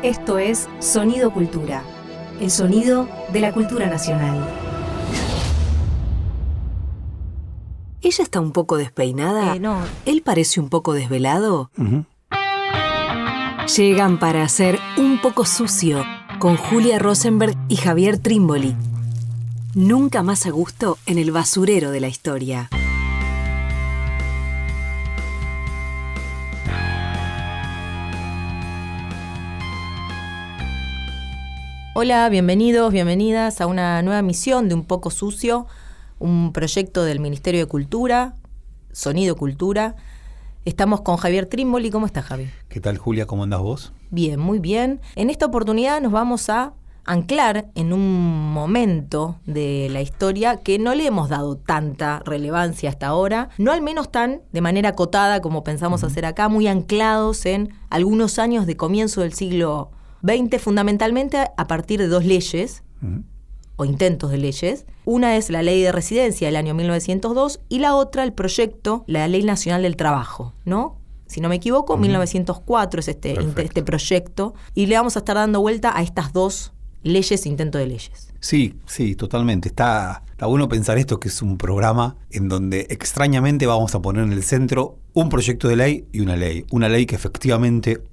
Esto es Sonido Cultura, el sonido de la cultura nacional. ¿Ella está un poco despeinada? No. ¿Él parece un poco desvelado? Uh-huh. Llegan para hacer Un poco sucio con Julia Rosenberg y Javier Trimboli. Nunca más a gusto en el basurero de la historia. Hola, bienvenidos, bienvenidas a una nueva emisión de Un poco sucio, un proyecto del Ministerio de Cultura, Sonido Cultura. Estamos con Javier Trimboli. ¿Cómo estás, Javi? ¿Qué tal, Julia? ¿Cómo andás vos? Bien, muy bien. En esta oportunidad nos vamos a anclar en un momento de la historia que no le hemos dado tanta relevancia hasta ahora, no al menos tan de manera acotada como pensamos hacer acá, muy anclados en algunos años de comienzo del siglo XX, fundamentalmente a partir de dos leyes, o intentos de leyes. Una es la Ley de Residencia del año 1902 y la otra el proyecto, la Ley Nacional del Trabajo, ¿no? Si no me equivoco, 1904 es este proyecto, y le vamos a estar dando vuelta a estas dos leyes, intento de leyes. Sí, totalmente. Está bueno pensar esto, que es un programa en donde extrañamente vamos a poner en el centro un proyecto de ley y una ley. Una ley que efectivamente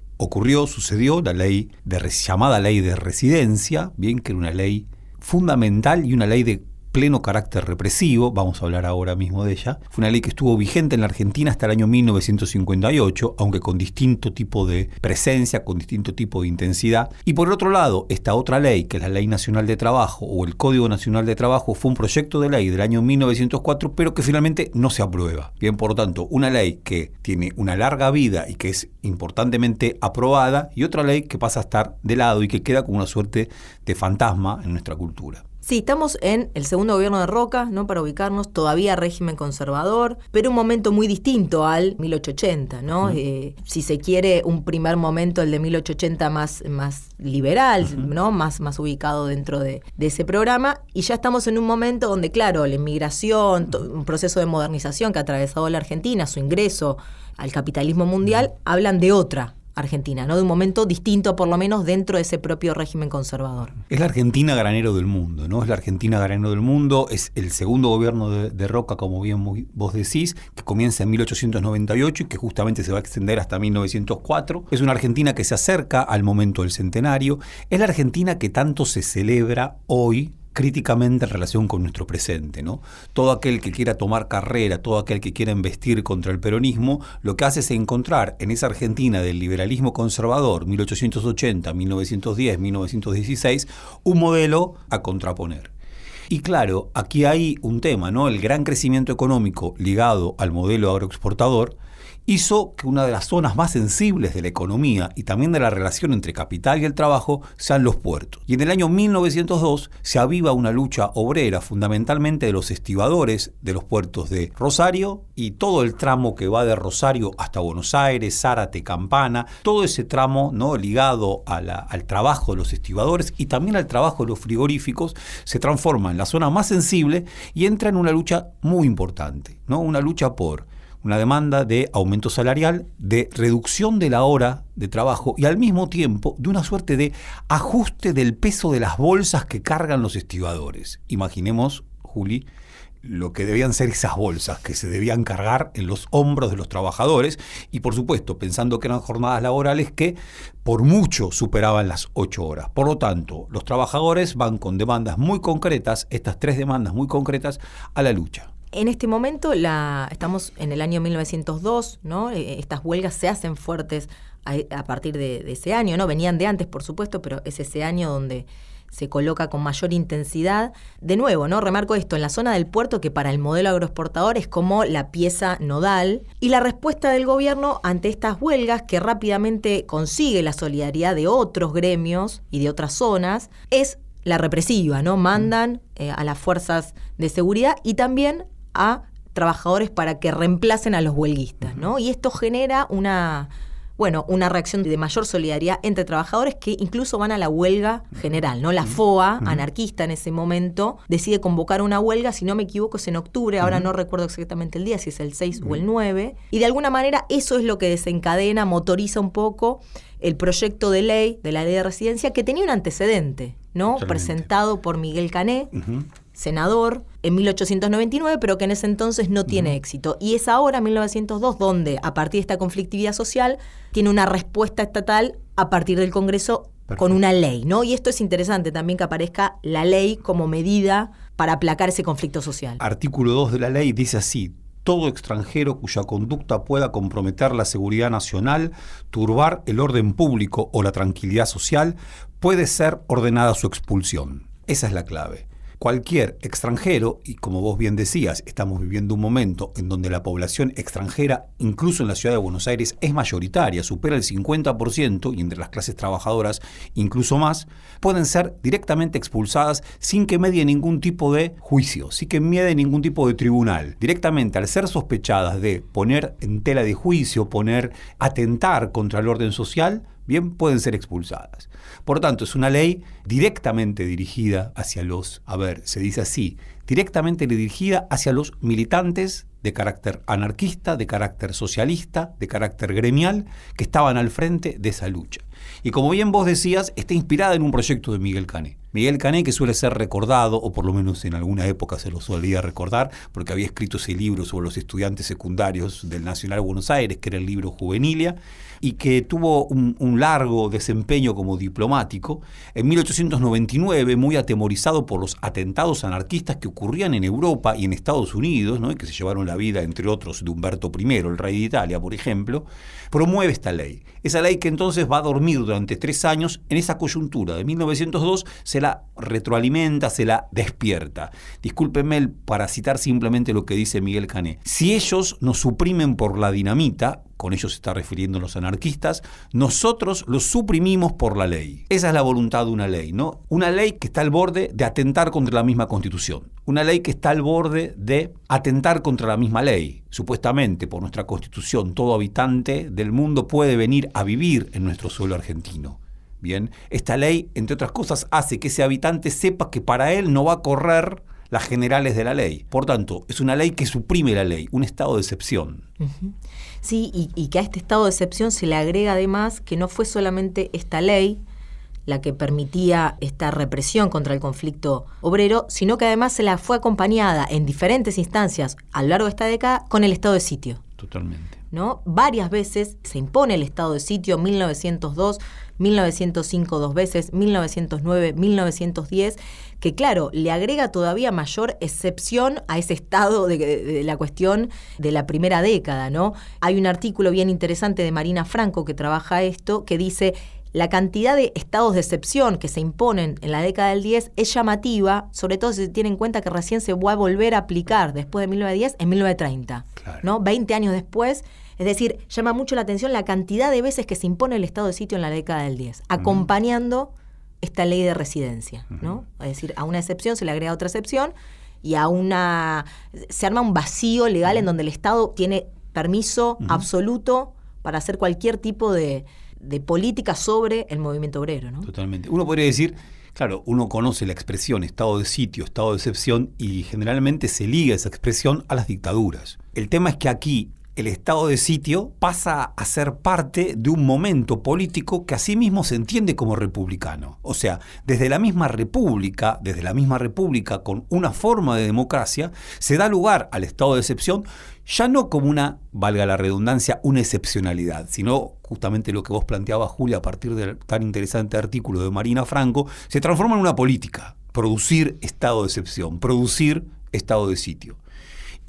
sucedió, la ley llamada Ley de Residencia, bien, que era una ley fundamental y una ley de pleno carácter represivo, vamos a hablar ahora mismo de ella. Fue una ley que estuvo vigente en la Argentina hasta el año 1958, aunque con distinto tipo de presencia, con distinto tipo de intensidad. Y por otro lado, esta otra ley, que es la Ley Nacional de Trabajo o el Código Nacional de Trabajo, fue un proyecto de ley del año 1904, pero que finalmente no se aprueba. Bien, por lo tanto, una ley que tiene una larga vida y que es importantemente aprobada, y otra ley que pasa a estar de lado y que queda como una suerte de fantasma en nuestra cultura. Sí, estamos en el segundo gobierno de Roca, ¿no? Para ubicarnos, todavía régimen conservador, pero un momento muy distinto al 1880, ¿no? Si se quiere, un primer momento, el de 1880 más liberal, ¿no? Más ubicado dentro de ese programa, y ya estamos en un momento donde, claro, la inmigración, un proceso de modernización que ha atravesado la Argentina, su ingreso al capitalismo mundial, hablan de otra Argentina, ¿no? De un momento distinto, por lo menos dentro de ese propio régimen conservador. Es la Argentina granero del mundo, ¿no? Es la Argentina granero del mundo, es el segundo gobierno de Roca, como bien vos decís, que comienza en 1898 y que justamente se va a extender hasta 1904. Es una Argentina que se acerca al momento del centenario. Es la Argentina que tanto se celebra hoy, críticamente en relación con nuestro presente, ¿no? Todo aquel que quiera tomar carrera, todo aquel que quiera embestir contra el peronismo, lo que hace es encontrar en esa Argentina del liberalismo conservador, 1880, 1910, 1916, un modelo a contraponer. Y claro, aquí hay un tema, ¿no? El gran crecimiento económico ligado al modelo agroexportador hizo que una de las zonas más sensibles de la economía y también de la relación entre capital y el trabajo sean los puertos. Y en el año 1902 se aviva una lucha obrera, fundamentalmente de los estibadores de los puertos de Rosario y todo el tramo que va de Rosario hasta Buenos Aires, Zárate, Campana, todo ese tramo, ¿no? Ligado al trabajo de los estibadores y también al trabajo de los frigoríficos, se transforma en la zona más sensible y entra en una lucha muy importante, ¿no? Una lucha por una demanda de aumento salarial, de reducción de la hora de trabajo y al mismo tiempo de una suerte de ajuste del peso de las bolsas que cargan los estibadores. Imaginemos, Juli, lo que debían ser esas bolsas que se debían cargar en los hombros de los trabajadores y, por supuesto, pensando que eran jornadas laborales que por mucho superaban las 8 horas. Por lo tanto, los trabajadores van con demandas muy concretas, estas 3 demandas muy concretas, a la lucha. En este momento estamos en el año 1902, ¿no? Estas huelgas se hacen fuertes a partir de ese año, ¿no? Venían de antes, por supuesto, pero es ese año donde se coloca con mayor intensidad. De nuevo, ¿no? Remarco esto, en la zona del puerto, que para el modelo agroexportador es como la pieza nodal, y la respuesta del gobierno ante estas huelgas, que rápidamente consigue la solidaridad de otros gremios y de otras zonas, es la represiva, ¿no? Mandan a las fuerzas de seguridad y también a trabajadores para que reemplacen a los huelguistas, ¿no? Y esto genera una bueno, una reacción de mayor solidaridad entre trabajadores que incluso van a la huelga general, ¿no? La FOA, anarquista en ese momento, decide convocar una huelga, si no me equivoco es en octubre, ahora no recuerdo exactamente el día, si es el 6 o el 9, y de alguna manera eso es lo que desencadena, motoriza un poco el proyecto de ley, de la ley de residencia, que tenía un antecedente, ¿no? Totalmente. Presentado por Miguel Cané, senador, en 1899, pero que en ese entonces no tiene éxito. Y es ahora, 1902, donde, a partir de esta conflictividad social, tiene una respuesta estatal a partir del Congreso. Perfecto. Con una ley, ¿no? Y esto es interesante también que aparezca la ley como medida para aplacar ese conflicto social. Artículo 2 de la ley dice así: todo extranjero cuya conducta pueda comprometer la seguridad nacional, turbar el orden público o la tranquilidad social, puede ser ordenada su expulsión. Esa es la clave. Cualquier extranjero, y como vos bien decías, estamos viviendo un momento en donde la población extranjera, incluso en la ciudad de Buenos Aires, es mayoritaria, supera el 50%, y entre las clases trabajadoras incluso más, pueden ser directamente expulsadas sin que medie ningún tipo de juicio, sin que medie ningún tipo de tribunal. Directamente, al ser sospechadas de poner en tela de juicio, atentar contra el orden social, bien, pueden ser expulsadas. Por tanto, es una ley directamente dirigida hacia se dice así, directamente dirigida hacia los militantes de carácter anarquista, de carácter socialista, de carácter gremial, que estaban al frente de esa lucha. Y como bien vos decías, está inspirada en un proyecto de Miguel Cané. Miguel Cané, que suele ser recordado, o por lo menos en alguna época se lo solía recordar, porque había escrito ese libro sobre los estudiantes secundarios del Nacional de Buenos Aires, que era el libro Juvenilia, y que tuvo un largo desempeño como diplomático. En 1899, muy atemorizado por los atentados anarquistas que ocurrían en Europa y en Estados Unidos, ¿no? Y que se llevaron la vida, entre otros, de Humberto I, el rey de Italia, por ejemplo, promueve esta ley. Esa ley que entonces va a dormir durante 3 años, en esa coyuntura de 1902 se la retroalimenta, se la despierta. Discúlpenme para citar simplemente lo que dice Miguel Cané. Si ellos nos suprimen por la dinamita, con ellos se está refiriendo los anarquistas, nosotros los suprimimos por la ley. Esa es la voluntad de una ley, ¿no? Una ley que está al borde de atentar contra la misma Constitución. Una ley que está al borde de atentar contra la misma ley. Supuestamente, por nuestra Constitución, todo habitante del mundo puede venir a vivir en nuestro suelo argentino. Bien, esta ley, entre otras cosas, hace que ese habitante sepa que para él no va a correr las generales de la ley. Por tanto, es una ley que suprime la ley, un estado de excepción. Sí, y que a este estado de excepción se le agrega además que no fue solamente esta ley la que permitía esta represión contra el conflicto obrero, sino que además se la fue acompañada en diferentes instancias a lo largo de esta década con el estado de sitio. Totalmente. ¿No? Varias veces se impone el estado de sitio, 1902, 1905 2 veces, 1909, 1910, que claro, le agrega todavía mayor excepción a ese estado de la cuestión de la primera década, ¿no? Hay un artículo bien interesante de Marina Franco que trabaja esto, que dice: la cantidad de estados de excepción que se imponen en la década del 10 es llamativa, sobre todo si se tiene en cuenta que recién se va a volver a aplicar después de 1910 en 1930, claro, ¿no? 20 años después. Es decir, llama mucho la atención la cantidad de veces que se impone el estado de sitio en la década del 10, acompañando esta ley de residencia, ¿no? Es decir, a una excepción se le agrega otra excepción y se arma un vacío legal en donde el Estado tiene permiso absoluto para hacer cualquier tipo de política sobre el movimiento obrero, ¿no? Totalmente. Uno podría decir, claro, uno conoce la expresión estado de sitio, estado de excepción, y generalmente se liga esa expresión a las dictaduras. El tema es que aquí el estado de sitio pasa a ser parte de un momento político que asimismo se entiende como republicano. O sea, desde la misma república con una forma de democracia, se da lugar al estado de excepción, ya no como una, valga la redundancia, una excepcionalidad, sino justamente lo que vos planteabas, Julia, a partir del tan interesante artículo de Marina Franco, se transforma en una política, producir estado de excepción, producir estado de sitio.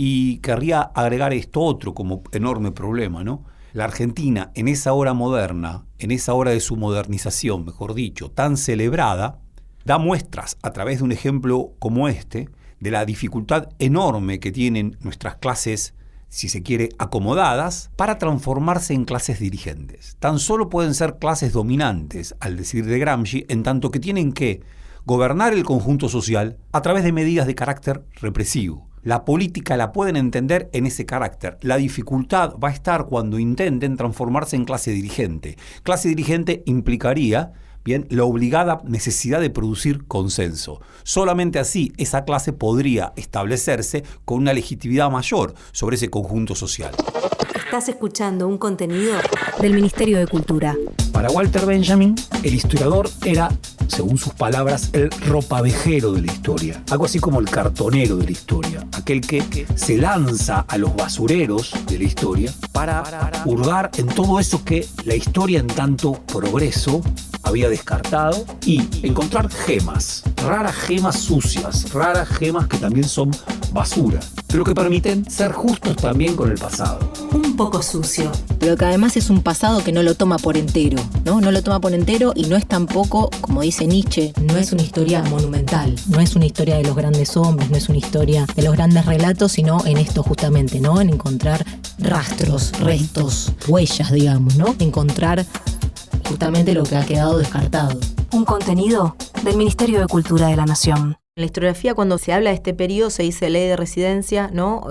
Y querría agregar esto otro como enorme problema, ¿no? La Argentina, en esa hora moderna, en esa hora de su modernización, mejor dicho, tan celebrada, da muestras a través de un ejemplo como este, de la dificultad enorme que tienen nuestras clases, si se quiere, acomodadas, para transformarse en clases dirigentes. Tan solo pueden ser clases dominantes, al decir de Gramsci, en tanto que tienen que gobernar el conjunto social a través de medidas de carácter represivo. La política la pueden entender en ese carácter. La dificultad va a estar cuando intenten transformarse en clase dirigente. Clase dirigente implicaría, bien, la obligada necesidad de producir consenso. Solamente así esa clase podría establecerse con una legitimidad mayor sobre ese conjunto social. Estás escuchando un contenido Del Ministerio de Cultura. Para Walter Benjamin, el historiador era, según sus palabras, el ropavejero de la historia. Algo así como el cartonero de la historia. Aquel que se lanza a los basureros de la historia para hurgar en todo eso que la historia en tanto progreso había descartado y encontrar gemas, raras gemas sucias, raras gemas que también son basura, pero que permiten ser justos también con el pasado. un poco sucio. Pero que además es un pasado que no lo toma por entero, ¿no? No lo toma por entero y no es tampoco, como dice Nietzsche, no es una historia monumental, no es una historia de los grandes hombres, no es una historia de los grandes relatos, sino en esto justamente, ¿no? En encontrar rastros, restos, huellas, digamos, ¿no? Encontrar justamente lo que ha quedado descartado. Un contenido del Ministerio de Cultura de la Nación. En la historiografía, cuando se habla de este periodo, se dice ley de residencia, ¿no?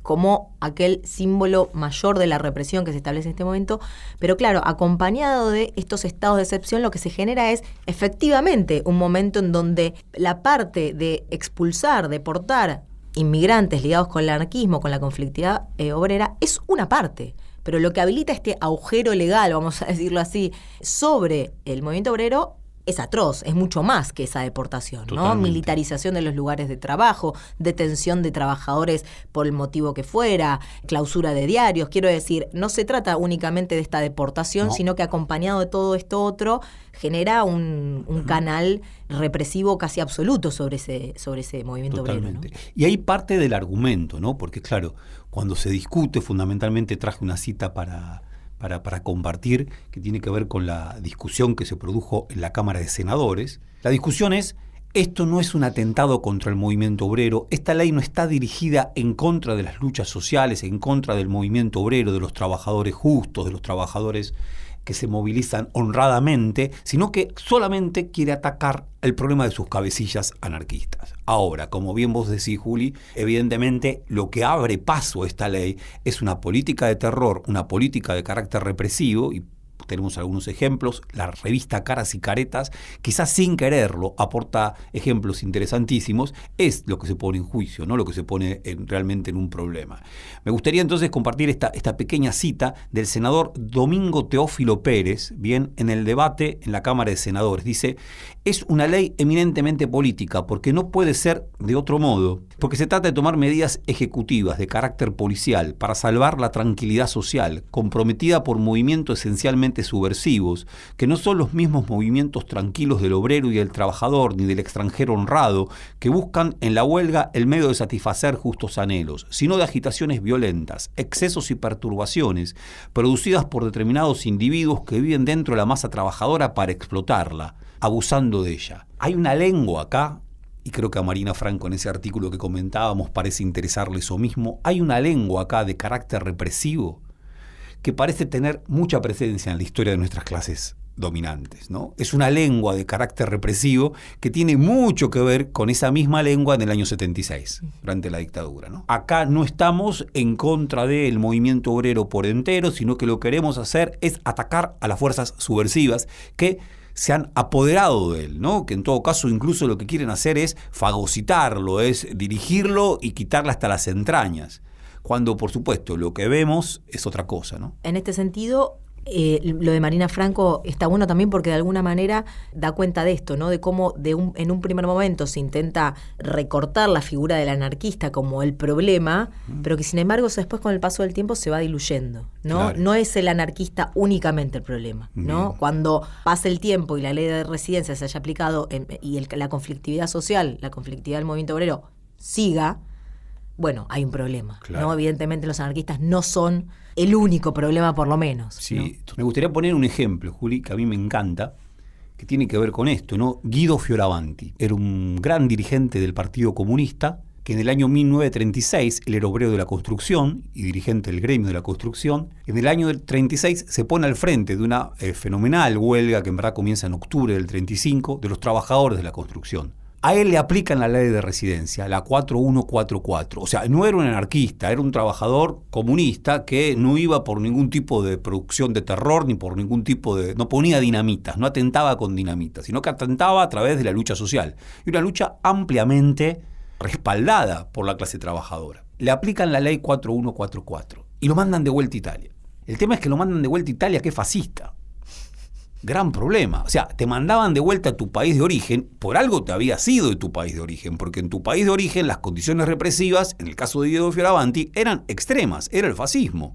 Como aquel símbolo mayor de la represión que se establece en este momento, pero claro, acompañado de estos estados de excepción, lo que se genera es efectivamente un momento en donde la parte de expulsar, deportar inmigrantes ligados con el anarquismo, con la conflictividad obrera, es una parte. Pero lo que habilita este agujero legal, vamos a decirlo así, sobre el movimiento obrero es atroz, es mucho más que esa deportación, ¿no? Totalmente. Militarización de los lugares de trabajo, detención de trabajadores por el motivo que fuera, clausura de diarios. Quiero decir, no se trata únicamente de esta deportación, No. sino que acompañado de todo esto otro, genera un canal represivo casi absoluto sobre ese movimiento obrero, ¿no? Totalmente. Y ahí parte del argumento, ¿no? Porque claro, cuando se discute, fundamentalmente traje una cita para compartir, que tiene que ver con la discusión que se produjo en la Cámara de Senadores. La discusión es, esto no es un atentado contra el movimiento obrero, esta ley no está dirigida en contra de las luchas sociales, en contra del movimiento obrero, de los trabajadores justos, de los trabajadores que se movilizan honradamente, sino que solamente quiere atacar el problema de sus cabecillas anarquistas. Ahora, como bien vos decís, Juli, evidentemente lo que abre paso a esta ley es una política de terror, una política de carácter represivo, y tenemos algunos ejemplos. La revista Caras y Caretas, quizás sin quererlo, aporta ejemplos interesantísimos. Es lo que se pone en juicio, no lo que se pone realmente en un problema. Me gustaría entonces compartir esta pequeña cita del senador Domingo Teófilo Pérez, bien, en el debate en la Cámara de Senadores. Dice, es una ley eminentemente política porque no puede ser de otro modo, porque se trata de tomar medidas ejecutivas de carácter policial para salvar la tranquilidad social, comprometida por movimientos esencialmente subversivos, que no son los mismos movimientos tranquilos del obrero y del trabajador, ni del extranjero honrado, que buscan en la huelga el medio de satisfacer justos anhelos, sino de agitaciones violentas, excesos y perturbaciones, producidas por determinados individuos que viven dentro de la masa trabajadora para explotarla, abusando de ella. Hay una lengua acá, y creo que a Marina Franco en ese artículo que comentábamos parece interesarle eso mismo, hay una lengua acá de carácter represivo que parece tener mucha presencia en la historia de nuestras clases dominantes, ¿no? Es una lengua de carácter represivo que tiene mucho que ver con esa misma lengua en el año 76, durante la dictadura, ¿no? Acá no estamos en contra del movimiento obrero por entero, sino que lo que queremos hacer es atacar a las fuerzas subversivas que se han apoderado de él, ¿no? Que en todo caso incluso lo que quieren hacer es fagocitarlo, es dirigirlo y quitarle hasta las entrañas. Cuando, por supuesto, lo que vemos es otra cosa, ¿no? En este sentido, lo de Marina Franco está bueno también porque de alguna manera da cuenta de esto, ¿no? De cómo en un primer momento se intenta recortar la figura del anarquista como el problema, pero que sin embargo después con el paso del tiempo se va diluyendo, ¿no? Claro. No es el anarquista únicamente el problema, ¿no? Bien. Cuando pase el tiempo y la ley de residencia se haya aplicado la conflictividad social, la conflictividad del movimiento obrero siga, bueno, hay un problema, Claro. ¿no? Evidentemente los anarquistas no son el único problema, por lo menos, Sí, ¿no? me gustaría poner un ejemplo, Juli, que a mí me encanta, que tiene que ver con esto, ¿no? Guido Fioravanti era un gran dirigente del Partido Comunista, que en el año 1936, él era obrero de la construcción y dirigente del gremio de la construcción. En el año del 36 se pone al frente de una fenomenal huelga que en verdad comienza en octubre del 35, de los trabajadores de la construcción. A él le aplican la ley de residencia, la 4144. O sea, no era un anarquista, era un trabajador comunista que no iba por ningún tipo de producción de terror, ni por ningún tipo de... no ponía dinamitas, no atentaba con dinamitas, sino que atentaba a través de la lucha social. Y una lucha ampliamente respaldada por la clase trabajadora. Le aplican la ley 4144 y lo mandan de vuelta a Italia. El tema es que lo mandan de vuelta a Italia, que es fascista. Gran problema. O sea, te mandaban de vuelta a tu país de origen, por algo te había sido de tu país de origen, porque en tu país de origen las condiciones represivas, en el caso de Guido Fioravanti, eran extremas, era el fascismo.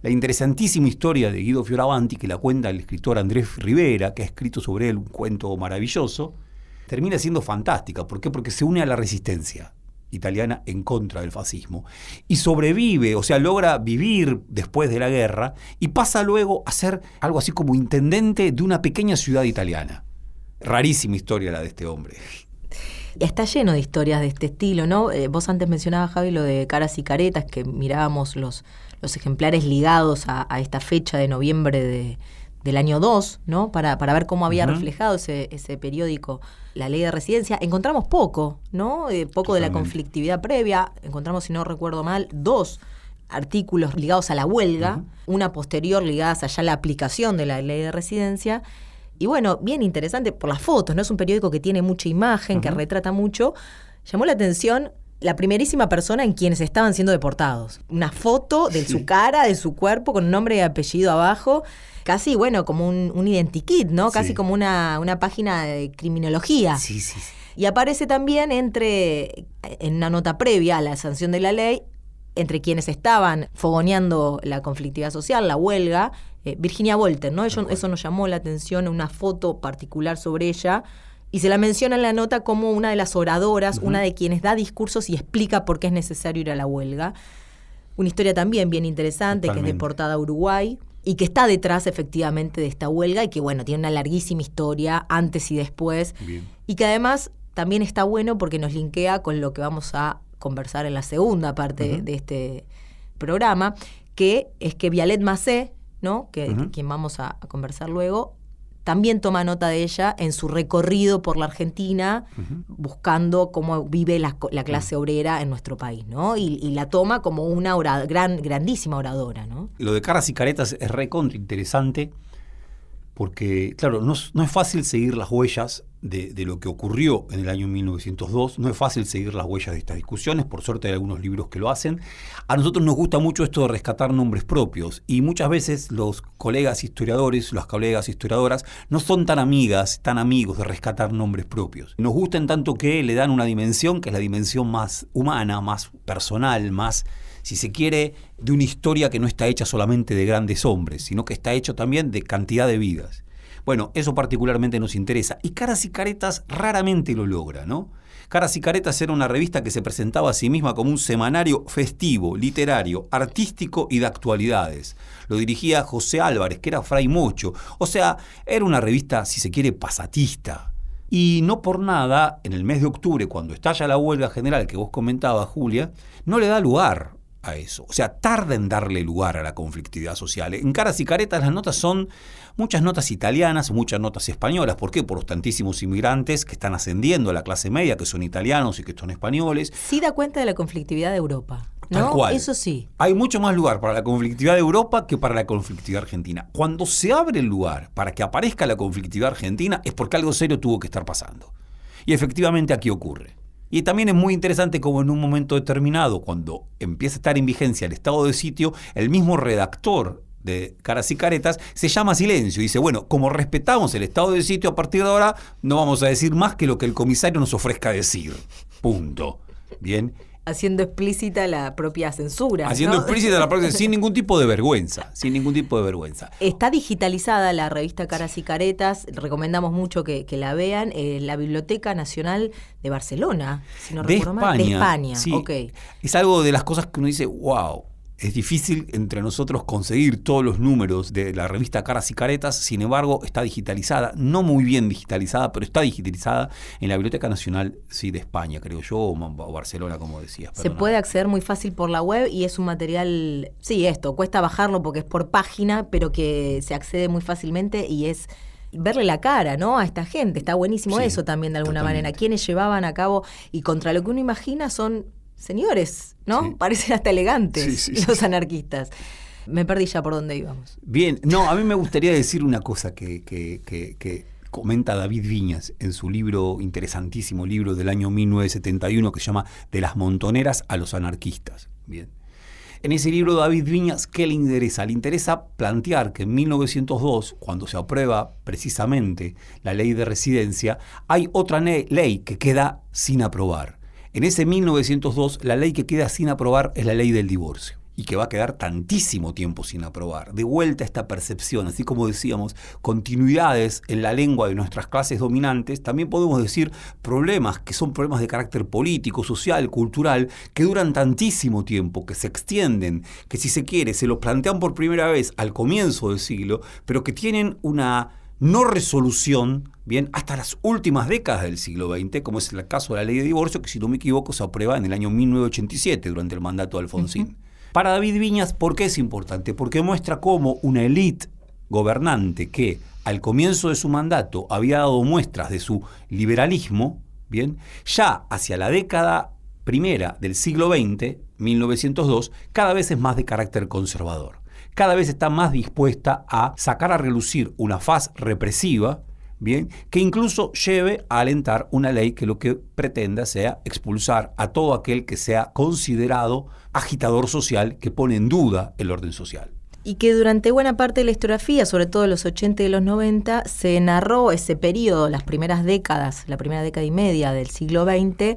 La interesantísima historia de Guido Fioravanti, que la cuenta el escritor Andrés Rivera, que ha escrito sobre él un cuento maravilloso, termina siendo fantástica. ¿Por qué? Porque se une a la resistencia italiana en contra del fascismo y sobrevive, o sea, logra vivir después de la guerra y pasa luego a ser algo así como intendente de una pequeña ciudad italiana. Rarísima historia la de este hombre. Está lleno de historias de este estilo, ¿no? Vos antes mencionabas, Javi, lo de Caras y Caretas, que mirábamos los ejemplares ligados a esta fecha de noviembre del año 2, ¿no? Para ver cómo había reflejado ese periódico la ley de residencia. Encontramos poco, ¿no? Poco de la conflictividad previa. Encontramos, si no recuerdo mal, 2 artículos ligados a la huelga, una posterior ligadas allá a la aplicación de la ley de residencia. Y bueno, bien interesante por las fotos, ¿no? Es un periódico que tiene mucha imagen, que retrata mucho. Llamó la atención la primerísima persona en quienes estaban siendo deportados. Una foto de su cara, de su cuerpo, con nombre y apellido abajo. Casi, bueno, como un identikit, ¿no? Casi como una página de criminología. Sí. Y aparece también en una nota previa a la sanción de la ley, entre quienes estaban fogoneando la conflictividad social, la huelga, Virginia Volter, ¿no? Eso nos llamó la atención, una foto particular sobre ella. Y se la menciona en la nota como una de las oradoras, una de quienes da discursos y explica por qué es necesario ir a la huelga. Una historia también bien interesante, que es deportada a Uruguay y que está detrás efectivamente de esta huelga y que, bueno, tiene una larguísima historia antes y después. Bien. Y que además también está bueno porque nos linkea con lo que vamos a conversar en la segunda parte de este programa, que es que Vialet Macé, ¿no? Quien vamos a conversar luego, también toma nota de ella en su recorrido por la Argentina, buscando cómo vive la clase obrera en nuestro país, ¿no? Y la toma como una grandísima oradora, ¿no? Lo de Caras y Caretas es recontra interesante porque, claro, no es fácil seguir las huellas de lo que ocurrió en el año 1902, no es fácil seguir las huellas de estas discusiones, por suerte hay algunos libros que lo hacen. A nosotros nos gusta mucho esto de rescatar nombres propios y muchas veces los colegas historiadores, las colegas historiadoras no son tan amigos de rescatar nombres propios. Nos gusta en tanto que le dan una dimensión que es la dimensión más humana, más personal, más, si se quiere, de una historia que no está hecha solamente de grandes hombres, sino que está hecha también de cantidad de vidas. Bueno, eso particularmente nos interesa. Y Caras y Caretas raramente lo logra, ¿no? Caras y Caretas era una revista que se presentaba a sí misma como un semanario festivo, literario, artístico y de actualidades. Lo dirigía José Álvarez, que era fray mocho. O sea, era una revista, si se quiere, pasatista. Y no por nada, en el mes de octubre, cuando estalla la huelga general que vos comentabas, Julia, no le da lugar a eso. O sea, tarda en darle lugar a la conflictividad social. En Caras y Caretas las notas son muchas notas italianas, muchas notas españolas. ¿Por qué? Por los tantísimos inmigrantes que están ascendiendo a la clase media, que son italianos y que son españoles. Sí da cuenta de la conflictividad de Europa, ¿no? Tal cual. Eso sí. Hay mucho más lugar para la conflictividad de Europa que para la conflictividad argentina. Cuando se abre el lugar para que aparezca la conflictividad argentina es porque algo serio tuvo que estar pasando. Y efectivamente aquí ocurre. Y también es muy interesante como en un momento determinado, cuando empieza a estar en vigencia el estado de sitio, el mismo redactor de Caras y Caretas se llama a silencio y dice, bueno, como respetamos el estado de sitio, a partir de ahora no vamos a decir más que lo que el comisario nos ofrezca decir. Punto. Bien. Haciendo explícita la propia censura. Haciendo ¿no? explícita la propia sin ningún tipo de vergüenza. Sin ningún tipo de vergüenza. Está digitalizada la revista Caras y Caretas. recomendamos mucho que la vean. La Biblioteca Nacional de Barcelona, si no recuerdo mal. De España, sí. Ok. Es algo de las cosas que uno dice, wow. Es difícil entre nosotros conseguir todos los números de la revista Caras y Caretas, sin embargo está digitalizada, no muy bien digitalizada, pero está digitalizada en la Biblioteca Nacional de España, creo yo, o Barcelona, como decías. Se puede acceder muy fácil por la web y es un material, sí, cuesta bajarlo porque es por página, pero que se accede muy fácilmente y es verle la cara, ¿no?, a esta gente. Está buenísimo Sí, eso también de alguna totalmente. manera. Quienes llevaban a cabo, y contra lo que uno imagina son señores, ¿no? Sí. Parecen hasta elegantes Sí, sí, los sí. anarquistas. Me perdí ya por dónde íbamos. Bien, no, a mí me gustaría decir una cosa que comenta David Viñas en su libro, interesantísimo libro del año 1971, que se llama De las montoneras a los anarquistas. Bien. En ese libro David Viñas, ¿qué le interesa? Le interesa plantear que en 1902, cuando se aprueba precisamente la ley de residencia, hay otra ley que queda sin aprobar. En ese 1902, la ley que queda sin aprobar es la ley del divorcio, y que va a quedar tantísimo tiempo sin aprobar. De vuelta a esta percepción, así como decíamos, continuidades en la lengua de nuestras clases dominantes, también podemos decir problemas que son problemas de carácter político, social, cultural, que duran tantísimo tiempo, que se extienden, que si se quiere, se los plantean por primera vez al comienzo del siglo, pero que tienen una no resolución, bien, hasta las últimas décadas del siglo XX, como es el caso de la ley de divorcio, que si no me equivoco se aprueba en el año 1987, durante el mandato de Alfonsín. Para David Viñas, ¿por qué es importante? Porque muestra cómo una élite gobernante que al comienzo de su mandato había dado muestras de su liberalismo, bien, ya hacia la década primera del siglo XX, 1902, cada vez es más de carácter conservador. Cada vez está más dispuesta a sacar a relucir una faz represiva, bien, que incluso lleve a alentar una ley que lo que pretenda sea expulsar a todo aquel que sea considerado agitador social, que pone en duda el orden social. Y que durante buena parte de la historiografía, sobre todo en los 80 y los 90, se narró ese periodo, las primeras décadas, la primera década y media del siglo XX,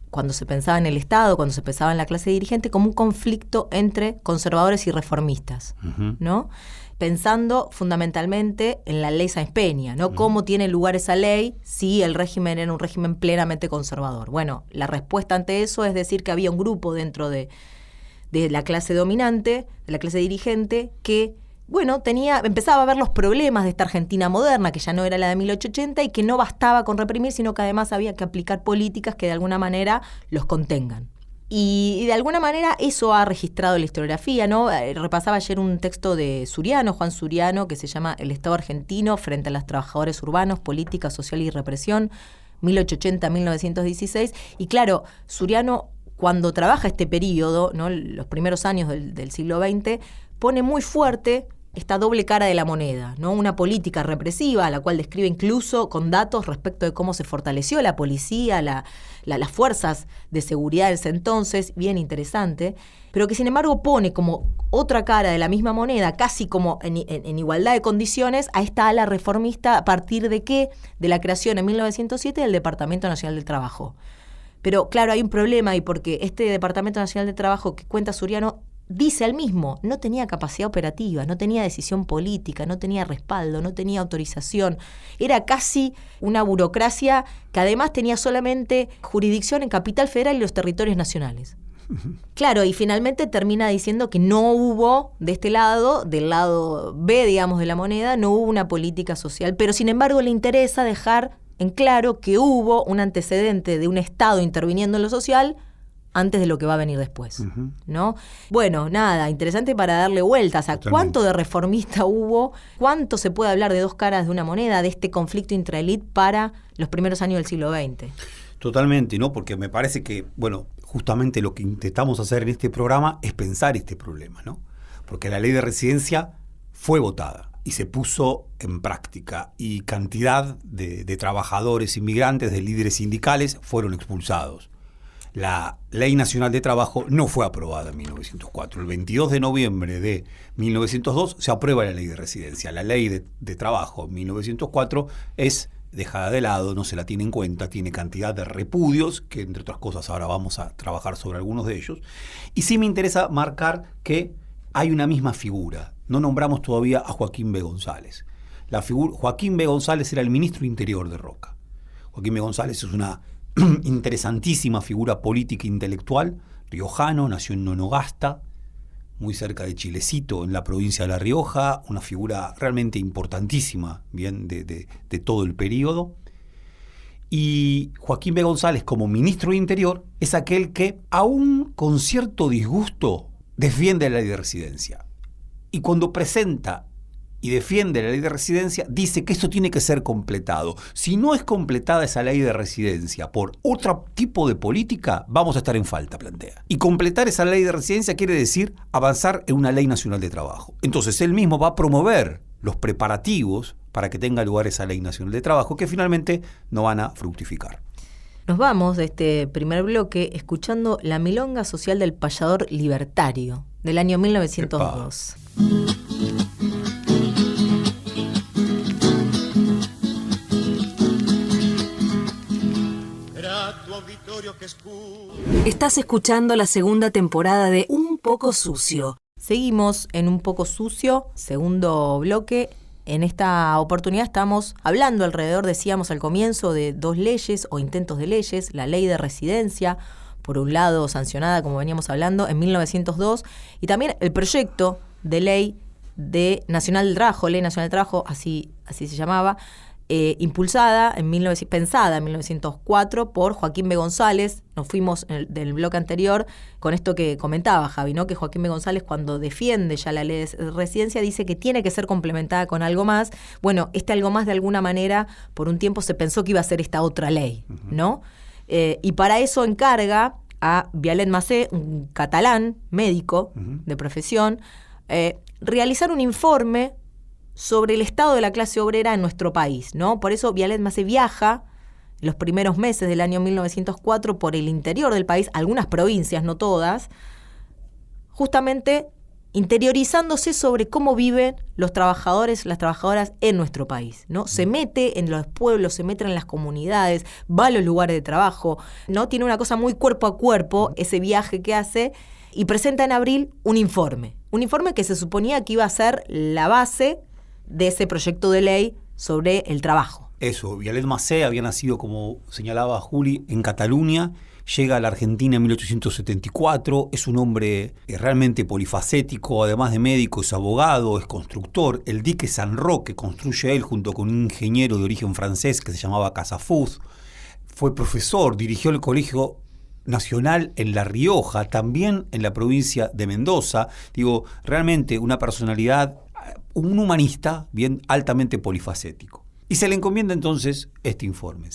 cuando se pensaba en el Estado, cuando se pensaba en la clase dirigente, como un conflicto entre conservadores y reformistas, ¿no? Pensando fundamentalmente en la ley Sáenz Peña, ¿no? ¿Cómo tiene lugar esa ley si el régimen era un régimen plenamente conservador? Bueno, la respuesta ante eso es decir que había un grupo dentro de la clase dominante, de la clase dirigente, que, bueno, empezaba a ver los problemas de esta Argentina moderna, que ya no era la de 1880, y que no bastaba con reprimir, sino que además había que aplicar políticas que de alguna manera los contengan. Y de alguna manera eso ha registrado la historiografía, ¿no? Repasaba ayer un texto de Suriano, Juan Suriano, que se llama El Estado argentino frente a los trabajadores urbanos, política, social y represión, 1880-1916. Y claro, Suriano, cuando trabaja este periodo, ¿no?, los primeros años del siglo XX, pone muy fuerte esta doble cara de la moneda, ¿no? Una política represiva, a la cual describe incluso con datos respecto de cómo se fortaleció la policía, las fuerzas de seguridad de ese entonces, bien interesante, pero que sin embargo pone como otra cara de la misma moneda, casi como en igualdad de condiciones, a esta ala reformista. ¿A partir de qué? De la creación en 1907 del Departamento Nacional del Trabajo. Pero claro, hay un problema ahí, porque este Departamento Nacional del Trabajo que cuenta Suriano dice al mismo, no tenía capacidad operativa, no tenía decisión política, no tenía respaldo, no tenía autorización. Era casi una burocracia que además tenía solamente jurisdicción en Capital Federal y los territorios nacionales. Claro, y finalmente termina diciendo que no hubo de este lado, del lado B, digamos, de la moneda, no hubo una política social, pero sin embargo le interesa dejar en claro que hubo un antecedente de un Estado interviniendo en lo social antes de lo que va a venir después, ¿no? Bueno, nada, interesante para darle vueltas a cuánto de reformista hubo, cuánto se puede hablar de dos caras de una moneda, de este conflicto intraelite para los primeros años del siglo XX. Totalmente, ¿no? Porque me parece que, bueno, justamente lo que intentamos hacer en este programa es pensar este problema, ¿no? Porque la ley de residencia fue votada y se puso en práctica, y cantidad de trabajadores inmigrantes, de líderes sindicales, fueron expulsados. La Ley Nacional de Trabajo no fue aprobada en 1904. El 22 de noviembre de 1902 se aprueba la Ley de Residencia. La Ley de Trabajo en 1904 es dejada de lado, no se la tiene en cuenta, tiene cantidad de repudios, que entre otras cosas ahora vamos a trabajar sobre algunos de ellos. Y sí me interesa marcar que hay una misma figura. No nombramos todavía a Joaquín B. González. Joaquín B. González era el ministro interior de Roca. Joaquín B. González es una interesantísima figura política e intelectual, riojano, nació en Nonogasta, muy cerca de Chilecito, en la provincia de La Rioja, una figura realmente importantísima, bien, de todo el periodo. Y Joaquín B. González, como ministro de Interior, es aquel que, aún con cierto disgusto, defiende la ley de residencia. Y cuando presenta y defiende la ley de residencia, dice que esto tiene que ser completado. Si no es completada esa ley de residencia por otro tipo de política, vamos a estar en falta, plantea. Y completar esa ley de residencia quiere decir avanzar en una ley nacional de trabajo. Entonces él mismo va a promover los preparativos para que tenga lugar esa ley nacional de trabajo, que finalmente no van a fructificar. Nos vamos de este primer bloque escuchando La milonga social del payador libertario, del año 1902. Estás escuchando la segunda temporada de Un poco sucio. Seguimos en Un poco sucio, segundo bloque. En esta oportunidad estamos hablando alrededor, decíamos al comienzo, de dos leyes o intentos de leyes. La ley de residencia, por un lado sancionada, como veníamos hablando, en 1902, y también el proyecto de ley de Nacional del Trabajo, Ley Nacional del Trabajo, así se llamaba, impulsada, pensada en 1904 por Joaquín B. González. Nos fuimos del bloque anterior con esto que comentaba Javi, ¿no? Que Joaquín B. González, cuando defiende ya la ley de residencia, dice que tiene que ser complementada con algo más. Bueno, algo más de alguna manera, por un tiempo se pensó que iba a ser esta otra ley, ¿no? Y para eso encarga a Vialet Massé, un catalán, médico de profesión, realizar un informe sobre el estado de la clase obrera en nuestro país, ¿no? Por eso Vialet Massé viaja los primeros meses del año 1904 por el interior del país, algunas provincias, no todas, justamente interiorizándose sobre cómo viven los trabajadores, las trabajadoras en nuestro país, ¿no? Se mete en los pueblos, se mete en las comunidades, va a los lugares de trabajo, ¿no? Tiene una cosa muy cuerpo a cuerpo ese viaje que hace, y presenta en abril un informe que se suponía que iba a ser la base de ese proyecto de ley sobre el trabajo. Eso, Vialet Massé había nacido, como señalaba Juli, en Cataluña, llega a la Argentina en 1874, es un hombre realmente polifacético, además de médico, es abogado, es constructor. El dique San Roque construye él junto con un ingeniero de origen francés que se llamaba Casafuz. Fue profesor, dirigió el Colegio Nacional en La Rioja, también en la provincia de Mendoza. Digo, realmente una personalidad, un humanista bien altamente polifacético. Y se le encomienda entonces este informe.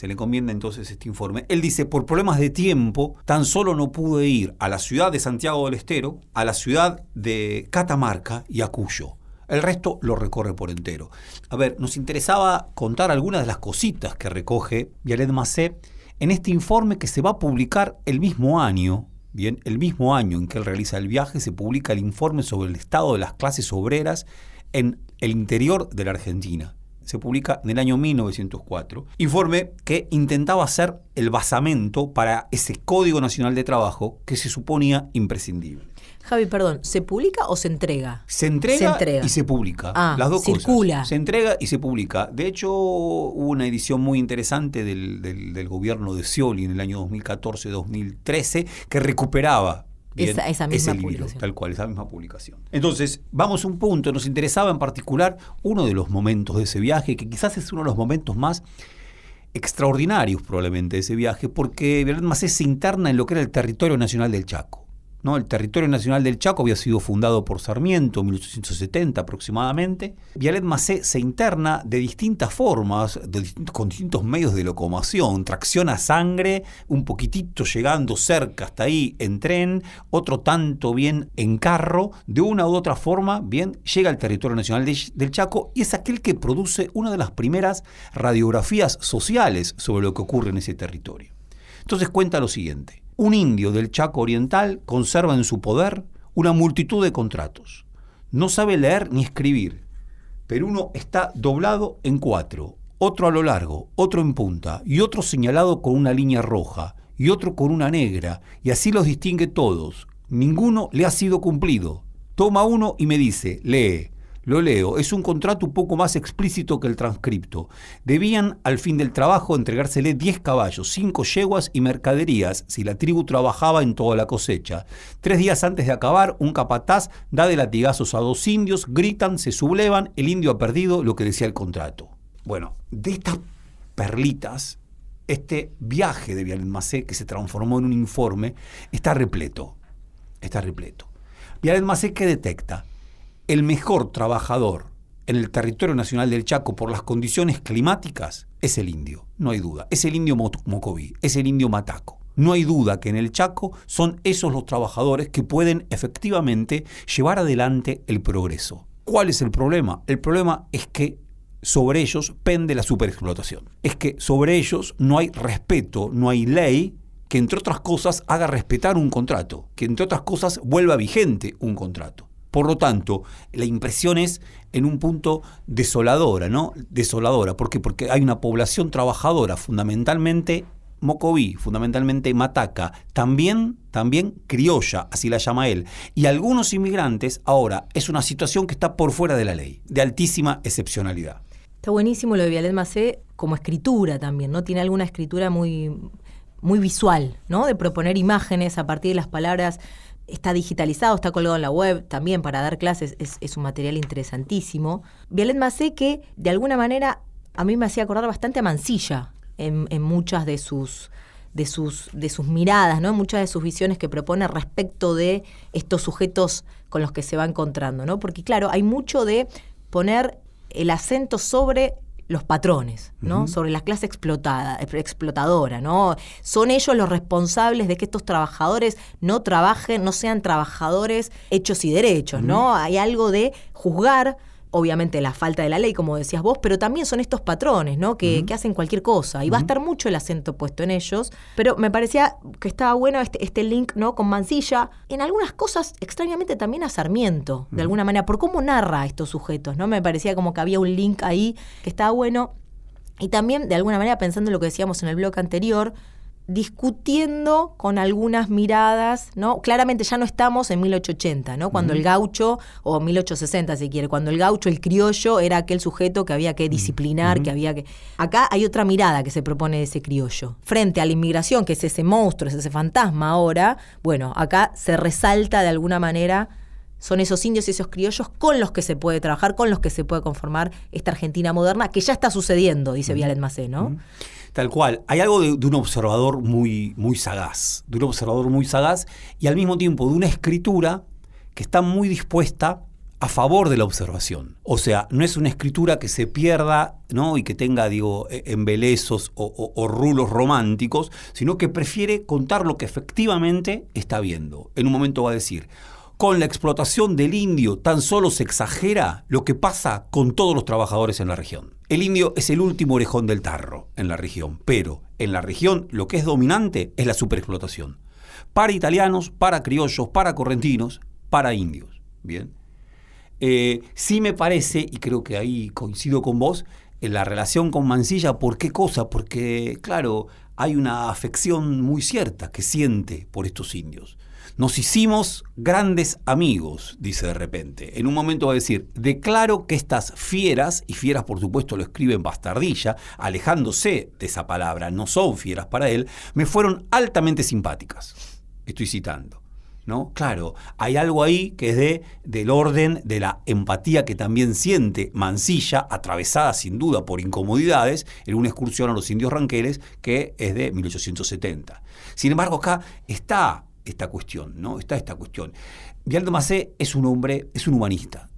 Él dice, por problemas de tiempo, tan solo no pude ir a la ciudad de Santiago del Estero, a la ciudad de Catamarca y a Cuyo. El resto lo recorre por entero. A ver, nos interesaba contar algunas de las cositas que recoge Vialet Massé en este informe que se va a publicar el mismo año. Bien, el mismo año en que él realiza el viaje, se publica el informe sobre el estado de las clases obreras en el interior de la Argentina. Se publica en el año 1904. Informe que intentaba ser el basamento para ese Código Nacional de Trabajo que se suponía imprescindible. Javi, perdón, ¿se publica o se entrega? Se entrega y se publica. Las dos circula. Cosas. Se entrega y se publica. De hecho, hubo una edición muy interesante del gobierno de Scioli en el año 2014-2013 que recuperaba bien, esa misma ese libro, publicación. tal cual, esa misma publicación. Entonces, vamos a un punto. Nos interesaba en particular uno de los momentos de ese viaje, que quizás es uno de los momentos más extraordinarios probablemente de ese viaje, porque Vialet Massé se interna en lo que era el territorio nacional del Chaco, ¿no? El territorio nacional del Chaco había sido fundado por Sarmiento en 1870 aproximadamente. Vialet Massé se interna de distintas formas, con distintos medios de locomoción, tracción a sangre, un poquitito llegando cerca hasta ahí en tren, otro tanto bien en carro, de una u otra forma bien llega al territorio nacional del Chaco, y es aquel que produce una de las primeras radiografías sociales sobre lo que ocurre en ese territorio. Entonces cuenta lo siguiente. Un indio del Chaco Oriental conserva en su poder una multitud de contratos. No sabe leer ni escribir, pero uno está doblado en 4, otro a lo largo, otro en punta, y otro señalado con una línea roja, y otro con una negra, y así los distingue todos. Ninguno le ha sido cumplido. Toma uno y me dice, lee. Lo leo, es un contrato un poco más explícito que el transcripto. Debían, al fin del trabajo, entregársele 10 caballos, 5 yeguas y mercaderías, si la tribu trabajaba en toda la cosecha. 3 días antes de acabar, un capataz da de latigazos a 2 indios, gritan, se sublevan, el indio ha perdido lo que decía el contrato. Bueno, de estas perlitas, este viaje de Vialet Massé, que se transformó en un informe, está repleto. Vialet Massé, ¿qué detecta? El mejor trabajador en el territorio nacional del Chaco por las condiciones climáticas es el indio, no hay duda. Es el indio mocoví, es el indio mataco. No hay duda que en el Chaco son esos los trabajadores que pueden efectivamente llevar adelante el progreso. ¿Cuál es el problema? El problema es que sobre ellos pende la superexplotación. Es que sobre ellos no hay respeto, no hay ley que entre otras cosas haga respetar un contrato, que entre otras cosas vuelva vigente un contrato. Por lo tanto, la impresión es en un punto desoladora, ¿no? Desoladora. ¿Por qué? Porque hay una población trabajadora, fundamentalmente mocoví, fundamentalmente mataca, también criolla, así la llama él. Y algunos inmigrantes, ahora, es una situación que está por fuera de la ley, de altísima excepcionalidad. Está buenísimo lo de Vialet Macé como escritura también, ¿no? Tiene alguna escritura muy visual, ¿no? De proponer imágenes a partir de las palabras. Está digitalizado, está colgado en la web también para dar clases, es un material interesantísimo. Vialet Macé que de alguna manera a mí me hacía acordar bastante a Mansilla en muchas de sus miradas, ¿no? En muchas de sus visiones que propone respecto de estos sujetos con los que se va encontrando, ¿no? Porque claro, hay mucho de poner el acento sobre los patrones, ¿no? Uh-huh. Sobre la clase explotadora, ¿no? Son ellos los responsables de que estos trabajadores no trabajen, no sean trabajadores hechos y derechos, uh-huh. ¿no? Hay algo de juzgar, obviamente la falta de la ley, como decías vos, pero también son estos patrones, ¿no? Que hacen cualquier cosa, y va a estar mucho el acento puesto en ellos, pero me parecía que estaba bueno este link, ¿no? Con Mansilla, en algunas cosas extrañamente también a Sarmiento, de alguna manera, por cómo narra a estos sujetos, ¿no? Me parecía como que había un link ahí que estaba bueno, y también de alguna manera pensando en lo que decíamos en el bloque anterior, discutiendo con algunas miradas, ¿no? Claramente ya no estamos en 1880, ¿no? Cuando el gaucho, o 1860 si quiere, cuando el gaucho, el criollo, era aquel sujeto que había que disciplinar, que había que... Acá hay otra mirada que se propone de ese criollo. Frente a la inmigración, que es ese monstruo, es ese fantasma ahora, bueno, acá se resalta de alguna manera, son esos indios y esos criollos con los que se puede trabajar, con los que se puede conformar esta Argentina moderna, que ya está sucediendo, dice Vialet Macé, ¿no? Tal cual. Hay algo de un observador muy sagaz, y al mismo tiempo de una escritura que está muy dispuesta a favor de la observación. O sea, no es una escritura que se pierda, ¿no? Y que tenga, embelezos o rulos románticos, sino que prefiere contar lo que efectivamente está viendo. En un momento va a decir: con la explotación del indio tan solo se exagera lo que pasa con todos los trabajadores en la región. El indio es el último orejón del tarro en la región, pero en la región lo que es dominante es la superexplotación. Para italianos, para criollos, para correntinos, para indios. Bien. Sí me parece, y creo que ahí coincido con vos, en la relación con Mansilla. ¿Por qué cosa? Porque, claro, hay una afección muy cierta que siente por estos indios. Nos hicimos grandes amigos, dice de repente. En un momento va a decir: declaro que estas fieras, y fieras por supuesto lo escribe en bastardilla, alejándose de esa palabra, no son fieras para él, me fueron altamente simpáticas. Estoy citando, ¿no? Claro, hay algo ahí que es del orden de la empatía que también siente Mansilla, atravesada sin duda por incomodidades, en una excursión a los indios ranqueles que es de 1870. Sin embargo, acá está esta cuestión, ¿no? Está esta cuestión. Vialet Macé es un hombre, es un humanista.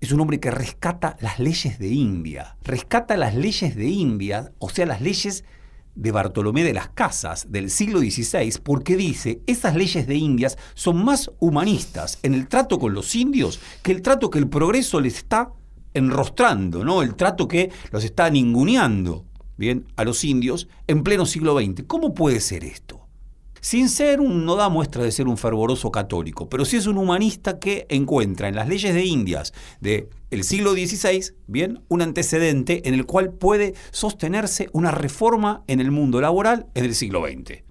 Es un hombre que rescata las leyes de India. Rescata las leyes de India, o sea, las leyes de Bartolomé de las Casas del siglo XVI, porque dice: esas leyes de Indias son más humanistas en el trato con los indios que el trato que el progreso les está enrostrando, ¿no? El trato que los está ninguneando, bien, a los indios en pleno siglo XX. ¿Cómo puede ser esto? Sin ser no da muestra de ser un fervoroso católico, pero sí es un humanista que encuentra en las leyes de Indias del siglo XVI, bien, un antecedente en el cual puede sostenerse una reforma en el mundo laboral en el siglo XX.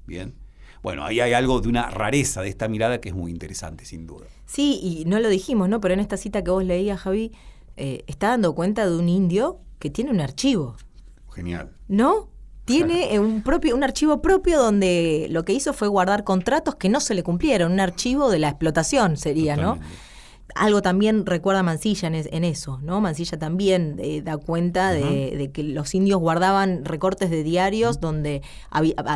Bien. Bueno, ahí hay algo de una rareza de esta mirada que es muy interesante, sin duda. Sí, y no lo dijimos, ¿no? Pero en esta cita que vos leías, Javi, está dando cuenta de un indio que tiene un archivo. Genial. ¿No? Tiene un archivo propio donde lo que hizo fue guardar contratos que no se le cumplieron, un archivo de la explotación sería, totalmente, ¿no? Algo también recuerda Mansilla en eso, ¿no? Mansilla también da cuenta de que los indios guardaban recortes de diarios donde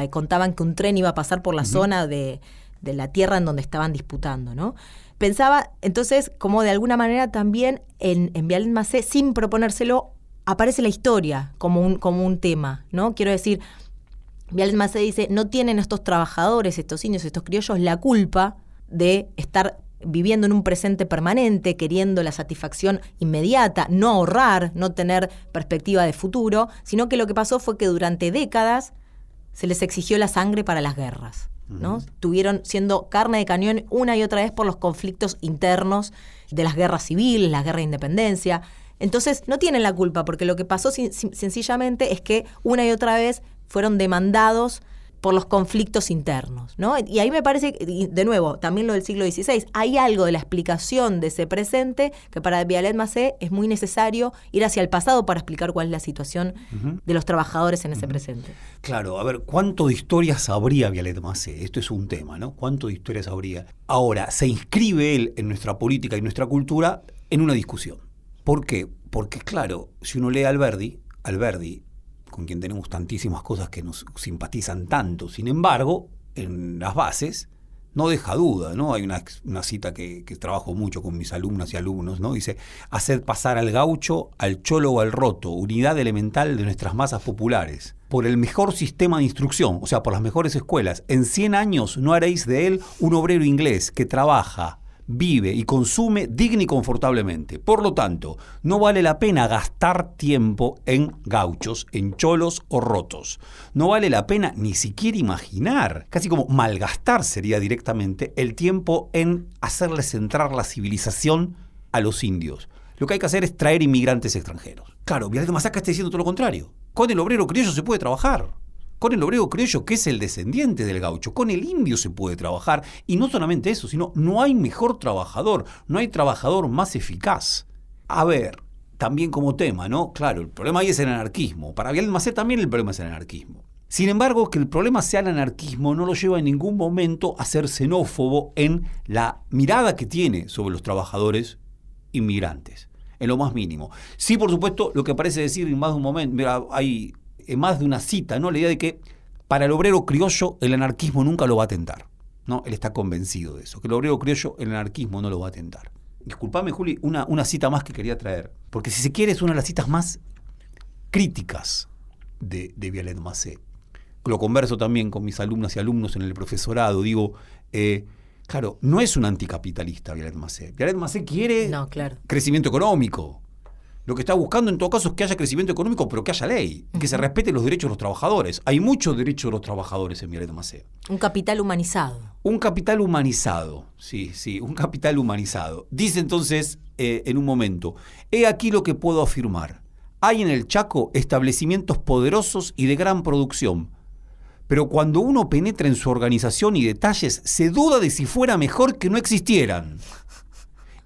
contaban que un tren iba a pasar por la zona de la tierra en donde estaban disputando, ¿no? Pensaba, entonces, como de alguna manera también en Vialet Macé, sin proponérselo, aparece la historia como un tema, ¿no? Quiero decir, Vialet Macé dice, no tienen estos trabajadores, estos indios, estos criollos, la culpa de estar viviendo en un presente permanente, queriendo la satisfacción inmediata, no ahorrar, no tener perspectiva de futuro, sino que lo que pasó fue que durante décadas se les exigió la sangre para las guerras, ¿no? Tuvieron siendo carne de cañón una y otra vez por los conflictos internos de las guerras civiles, las guerras de independencia. Entonces no tienen la culpa, porque lo que pasó sencillamente es que una y otra vez fueron demandados por los conflictos internos, ¿no? Y ahí me parece, de nuevo, también lo del siglo XVI, hay algo de la explicación de ese presente que para Vialet Macé es muy necesario ir hacia el pasado para explicar cuál es la situación de los trabajadores en ese presente. Claro, a ver, ¿cuánto de historias habría Vialet Macé? Esto es un tema, ¿no? ¿Cuánto de historias habría? Ahora, se inscribe él en nuestra política y nuestra cultura en una discusión. ¿Por qué? Porque, claro, si uno lee a Alberdi, con quien tenemos tantísimas cosas que nos simpatizan tanto, sin embargo, en las bases no deja duda, ¿no? Hay una cita que trabajo mucho con mis alumnas y alumnos, ¿no? Dice, hacer pasar al gaucho, al cholo o al roto, unidad elemental de nuestras masas populares, por el mejor sistema de instrucción, o sea, por las mejores escuelas. En 100 años no haréis de él un obrero inglés que trabaja, vive y consume digna y confortablemente. Por lo tanto, no vale la pena gastar tiempo en gauchos, en cholos o rotos. No vale la pena ni siquiera imaginar, casi como malgastar sería directamente, el tiempo en hacerles entrar la civilización a los indios. Lo que hay que hacer es traer inmigrantes extranjeros. Claro, Vialet Macé está diciendo todo lo contrario. Con el obrero criollo se puede trabajar. Con el obrero criollo, que es el descendiente del gaucho, con el indio se puede trabajar. Y no solamente eso, sino no hay mejor trabajador, no hay trabajador más eficaz. A ver, también como tema, ¿no? Claro, el problema ahí es el anarquismo. Para Vialet Macé también el problema es el anarquismo. Sin embargo, que el problema sea el anarquismo no lo lleva en ningún momento a ser xenófobo en la mirada que tiene sobre los trabajadores inmigrantes, en lo más mínimo. Sí, por supuesto, lo que parece decir en más de un momento, mira, hay más de una cita, ¿no? La idea de que para el obrero criollo el anarquismo nunca lo va a tentar, ¿no? Él está convencido de eso, que el obrero criollo el anarquismo no lo va a tentar. Disculpame, Juli, una cita más que quería traer, porque si se quiere es una de las citas más críticas de Vialet Macé. Lo converso también con mis alumnas y alumnos en el profesorado, digo, claro, no es un anticapitalista Vialet Macé. Vialet Macé quiere crecimiento económico. Lo que está buscando en todo caso es que haya crecimiento económico, pero que haya ley, que se respeten los derechos de los trabajadores. Hay muchos derechos de los trabajadores en Vialet Macé. Un capital humanizado. Un capital humanizado, sí, un capital humanizado. Dice entonces, en un momento, he aquí lo que puedo afirmar. Hay en el Chaco establecimientos poderosos y de gran producción, pero cuando uno penetra en su organización y detalles, se duda de si fuera mejor que no existieran.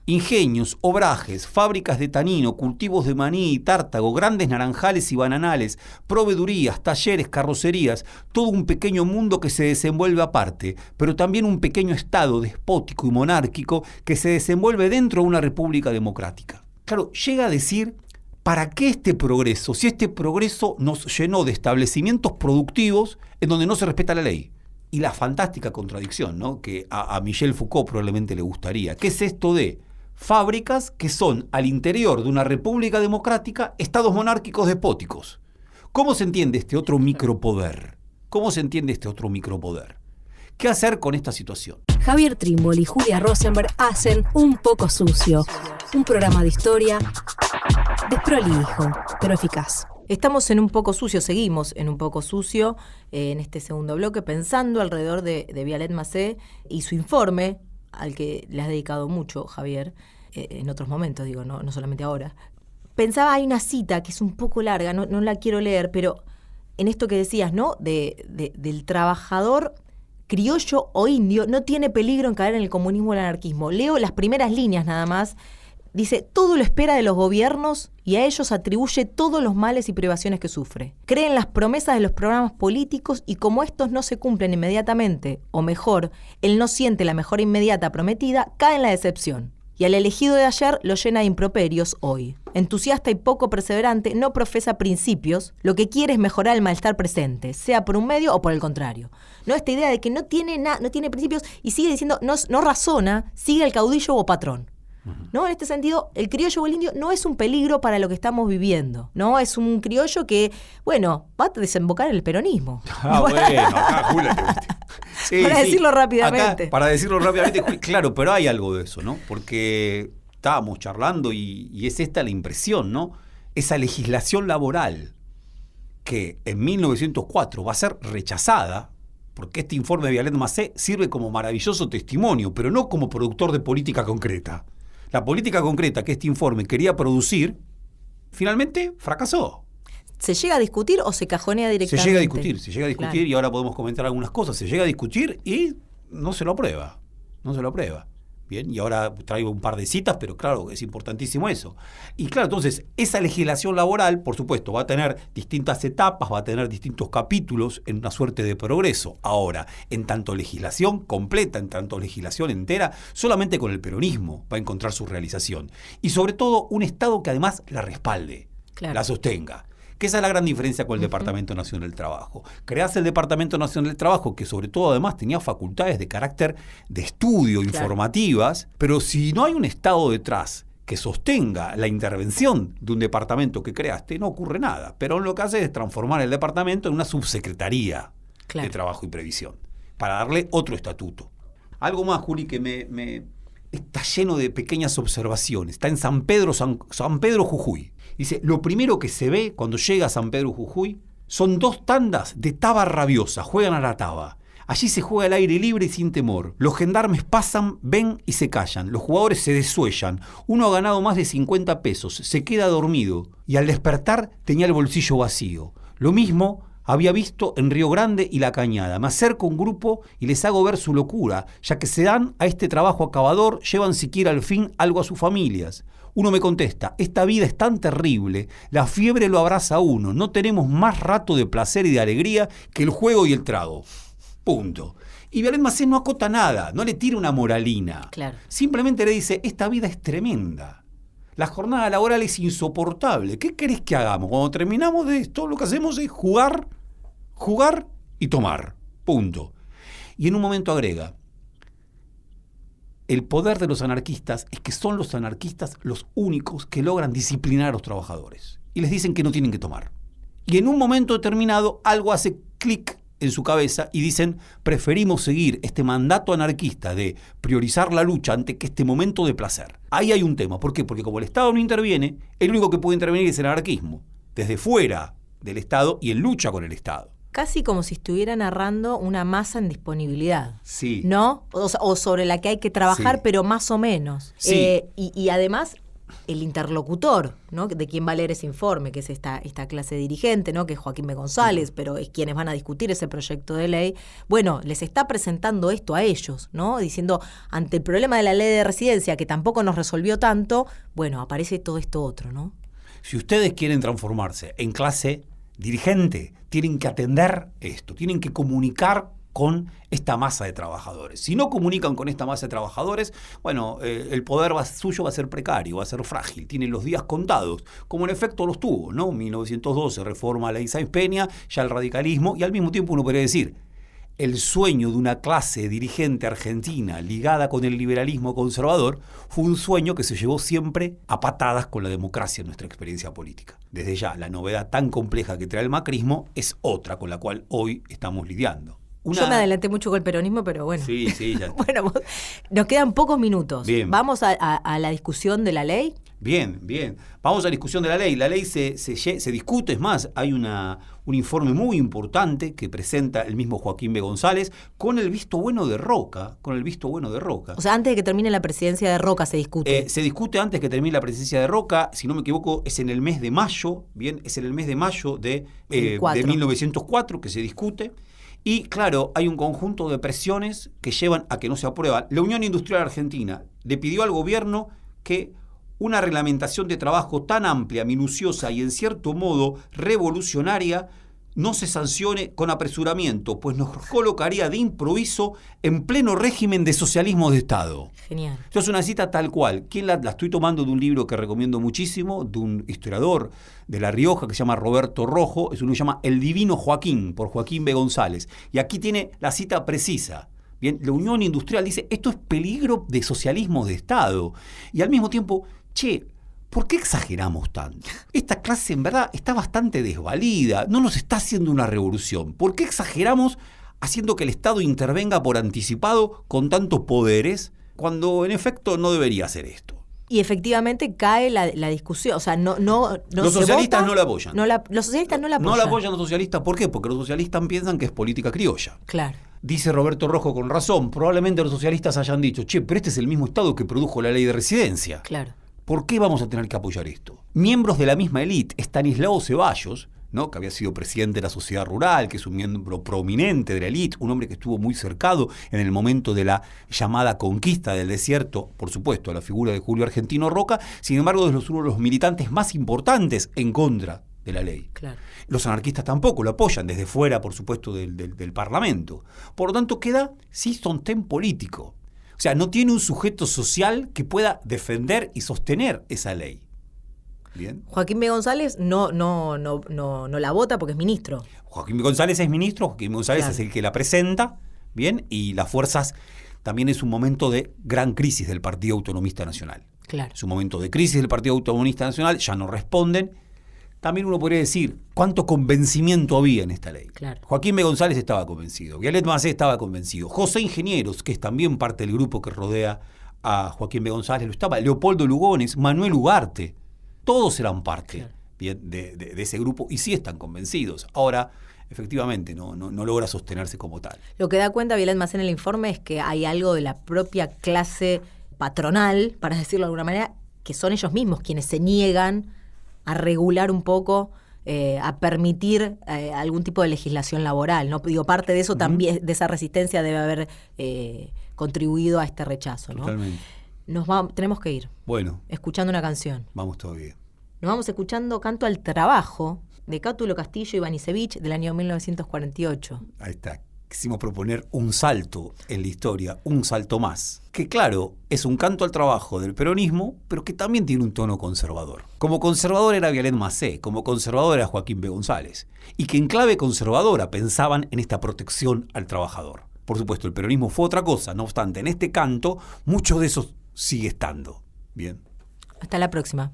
Ingenios, obrajes, fábricas de tanino, cultivos de maní y tártago, grandes naranjales y bananales, proveedurías, talleres, carrocerías, todo un pequeño mundo que se desenvuelve aparte, pero también un pequeño estado despótico y monárquico que se desenvuelve dentro de una república democrática. Claro, llega a decir, ¿para qué este progreso? Si este progreso nos llenó de establecimientos productivos en donde no se respeta la ley. Y la fantástica contradicción, ¿no? Que a Michel Foucault probablemente le gustaría. ¿Qué es esto de fábricas que son al interior de una república democrática estados monárquicos despóticos? ¿Cómo se entiende este otro micropoder? ¿Qué hacer con esta situación? Javier Trímboli y Julia Rosenberg hacen Un Poco Sucio, un programa de historia desprolijo, pero eficaz. Estamos en Un Poco Sucio, seguimos en Un Poco Sucio, en este segundo bloque, pensando alrededor de Vialet Macé y su informe, al que le has dedicado mucho, Javier, en otros momentos, digo, no solamente ahora. Pensaba, hay una cita que es un poco larga, no la quiero leer, pero en esto que decías, ¿no? Del trabajador criollo o indio, no tiene peligro en caer en el comunismo o el anarquismo. Leo las primeras líneas nada más. Dice, todo lo espera de los gobiernos y a ellos atribuye todos los males y privaciones que sufre. Cree en las promesas de los programas políticos y como estos no se cumplen inmediatamente, o mejor, él no siente la mejora inmediata prometida, cae en la decepción. y al elegido de ayer lo llena de improperios hoy. Entusiasta y poco perseverante, no profesa principios, lo que quiere es mejorar el malestar presente, sea por un medio o por el contrario. No, esta idea de que no tiene principios y sigue diciendo, no razona, sigue el caudillo o patrón. ¿No? En este sentido, el criollo o el indio no es un peligro para lo que estamos viviendo, ¿no? Es un criollo que, bueno, va a desembocar en el peronismo. Bueno, acá, Julia, sí, para decirlo rápidamente. Acá, para decirlo rápidamente, claro, pero hay algo de eso, ¿no? Porque estábamos charlando y es esta la impresión, ¿no? Esa legislación laboral que en 1904 va a ser rechazada, porque este informe de Vialet Macé sirve como maravilloso testimonio, pero no como productor de política concreta. La política concreta que este informe quería producir, fracasó. ¿Se llega a discutir o se cajonea directamente? Se llega a discutir claro. Y ahora podemos comentar algunas cosas. Se llega a discutir y no se lo aprueba. Bien, y ahora traigo un par de citas, pero claro, es importantísimo eso. Y claro, entonces, esa legislación laboral, por supuesto, va a tener distintas etapas, va a tener distintos capítulos en una suerte de progreso. Ahora, en tanto legislación completa, en tanto legislación entera, solamente con el peronismo va a encontrar su realización. Y sobre todo, un Estado que además la respalde, claro. La sostenga. Que esa es la gran diferencia con el Departamento Nacional del Trabajo. Crearse el Departamento Nacional del Trabajo, que sobre todo además tenía facultades de carácter de estudio, claro. Informativas, pero si no hay un Estado detrás que sostenga la intervención de un departamento que creaste, no ocurre nada. Pero lo que hace es transformar el departamento en una subsecretaría claro. De Trabajo y Previsión, para darle otro estatuto. Algo más, Juli, que me está lleno de pequeñas observaciones. Está en San Pedro, Jujuy. Dice, lo primero que se ve cuando llega a San Pedro Jujuy son 2 tandas de taba rabiosa, juegan a la taba. Allí se juega al aire libre y sin temor. Los gendarmes pasan, ven y se callan. Los jugadores se desuellan. Uno ha ganado más de 50 pesos, se queda dormido y al despertar tenía el bolsillo vacío. Lo mismo había visto en Río Grande y La Cañada. Me acerco a un grupo y les hago ver su locura, ya que se dan a este trabajo acabador, llevan siquiera al fin algo a sus familias. Uno me contesta, esta vida es tan terrible, la fiebre lo abraza a uno, no tenemos más rato de placer y de alegría que el juego y el trago. Punto. Y Vialet Macé no acota nada, no le tira una moralina. Claro. Simplemente le dice, esta vida es tremenda. La jornada laboral es insoportable. ¿Qué querés que hagamos? Cuando terminamos de esto, lo que hacemos es jugar y tomar. Punto. Y en un momento agrega, el poder de los anarquistas es que son los anarquistas los únicos que logran disciplinar a los trabajadores. Y les dicen que no tienen que tomar. Y en un momento determinado algo hace clic en su cabeza y dicen, preferimos seguir este mandato anarquista de priorizar la lucha ante que este momento de placer. Ahí hay un tema. ¿Por qué? Porque como el Estado no interviene, el único que puede intervenir es el anarquismo. Desde fuera del Estado y en lucha con el Estado. Casi como si estuviera narrando una masa en disponibilidad. Sí. ¿No? O sobre la que hay que trabajar, sí. Pero más o menos. Sí. Y además, el interlocutor, ¿no? De quien va a leer ese informe, que es esta clase dirigente, ¿no? Que es Joaquín B. González, pero es quienes van a discutir ese proyecto de ley. Bueno, les está presentando esto a ellos, ¿no? Diciendo, ante el problema de la ley de residencia, que tampoco nos resolvió tanto, bueno, aparece todo esto otro, ¿no? Si ustedes quieren transformarse en clase dirigente, tienen que atender esto, tienen que comunicar con esta masa de trabajadores. Si no comunican con esta masa de trabajadores, bueno, el poder suyo va a ser precario, va a ser frágil, tienen los días contados, como en efecto los tuvo, ¿no? 1912, reforma la ley Sáenz Peña, ya el radicalismo, y al mismo tiempo uno podría decir, el sueño de una clase dirigente argentina ligada con el liberalismo conservador fue un sueño que se llevó siempre a patadas con la democracia en nuestra experiencia política. Desde ya, la novedad tan compleja que trae el macrismo es otra con la cual hoy estamos lidiando. Yo me adelanté mucho con el peronismo, pero bueno. Sí, ya. Bueno, nos quedan pocos minutos. Bien. ¿Vamos a la discusión de la ley? Bien. Vamos a la discusión de la ley. La ley se discute, es más, hay un informe muy importante que presenta el mismo Joaquín B. González con el visto bueno de Roca. O sea, antes de que termine la presidencia de Roca se discute. Se discute antes que termine la presidencia de Roca, si no me equivoco, es en el mes de mayo, de 1904 que se discute. Y claro, hay un conjunto de presiones que llevan a que no se aprueba. La Unión Industrial Argentina le pidió al gobierno que una reglamentación de trabajo tan amplia, minuciosa y en cierto modo revolucionaria no se sancione con apresuramiento, pues nos colocaría de improviso en pleno régimen de socialismo de Estado. Genial. Esto es una cita tal cual. ¿Quién la estoy tomando de un libro que recomiendo muchísimo, de un historiador de La Rioja que se llama Roberto Rojo? Es un libro que se llama El Divino Joaquín, por Joaquín B. González. Y aquí tiene la cita precisa. Bien, la Unión Industrial dice, esto es peligro de socialismo de Estado. Y al mismo tiempo, ¿por qué exageramos tanto? Esta clase en verdad está bastante desvalida, no nos está haciendo una revolución. ¿Por qué exageramos haciendo que el Estado intervenga por anticipado con tantos poderes cuando en efecto no debería hacer esto? Y efectivamente cae la discusión. O sea, no los socialistas no la apoyan. Los socialistas no la apoyan. No la apoyan los socialistas. ¿Por qué? Porque los socialistas piensan que es política criolla. Claro. Dice Roberto Rojo con razón, probablemente los socialistas hayan dicho, pero este es el mismo Estado que produjo la ley de residencia. Claro. ¿Por qué vamos a tener que apoyar esto? Miembros de la misma élite, Estanislao Ceballos, ¿no?, que había sido presidente de la Sociedad Rural, que es un miembro prominente de la élite, un hombre que estuvo muy cercado en el momento de la llamada conquista del desierto, por supuesto, a la figura de Julio Argentino Roca, sin embargo, es uno de los militantes más importantes en contra de la ley. Claro. Los anarquistas tampoco lo apoyan, desde fuera, por supuesto, del Parlamento. Por lo tanto, queda sí sostén político. O sea, no tiene un sujeto social que pueda defender y sostener esa ley. Bien. Joaquín B. González no la vota porque es ministro. Joaquín B. González es ministro, Joaquín B. González Claro. es el que la presenta, bien, y las fuerzas también es un momento de gran crisis del Partido Autonomista Nacional. Claro. Es un momento de crisis del Partido Autonomista Nacional, ya no responden. También uno podría decir cuánto convencimiento había en esta ley. Claro. Joaquín B. González estaba convencido, Vialet Macé estaba convencido, José Ingenieros, que es también parte del grupo que rodea a Joaquín B. González, lo estaba, Leopoldo Lugones, Manuel Ugarte, todos eran parte Claro. bien, de ese grupo y sí están convencidos. Ahora, efectivamente, no logra sostenerse como tal. Lo que da cuenta Vialet Macé en el informe es que hay algo de la propia clase patronal, para decirlo de alguna manera, que son ellos mismos quienes se niegan a regular un poco, a permitir algún tipo de legislación laboral, ¿no? Digo, parte de eso también, de esa resistencia debe haber contribuido a este rechazo, ¿no? Totalmente. Tenemos que ir Bueno, escuchando una canción. vamos todavía. Nos vamos escuchando Canto al Trabajo, de Cátulo Castillo y Banisevich, del año 1948. Ahí está. Quisimos proponer un salto en la historia, un salto más. Que claro, es un canto al trabajo del peronismo, pero que también tiene un tono conservador. Como conservador era Vialet Macé, como conservador era Joaquín B. González. Y que en clave conservadora pensaban en esta protección al trabajador. Por supuesto, el peronismo fue otra cosa, no obstante, en este canto, mucho de eso sigue estando. Bien. Hasta la próxima.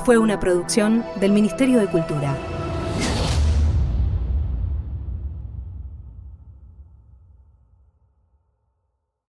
Fue una producción del Ministerio de Cultura.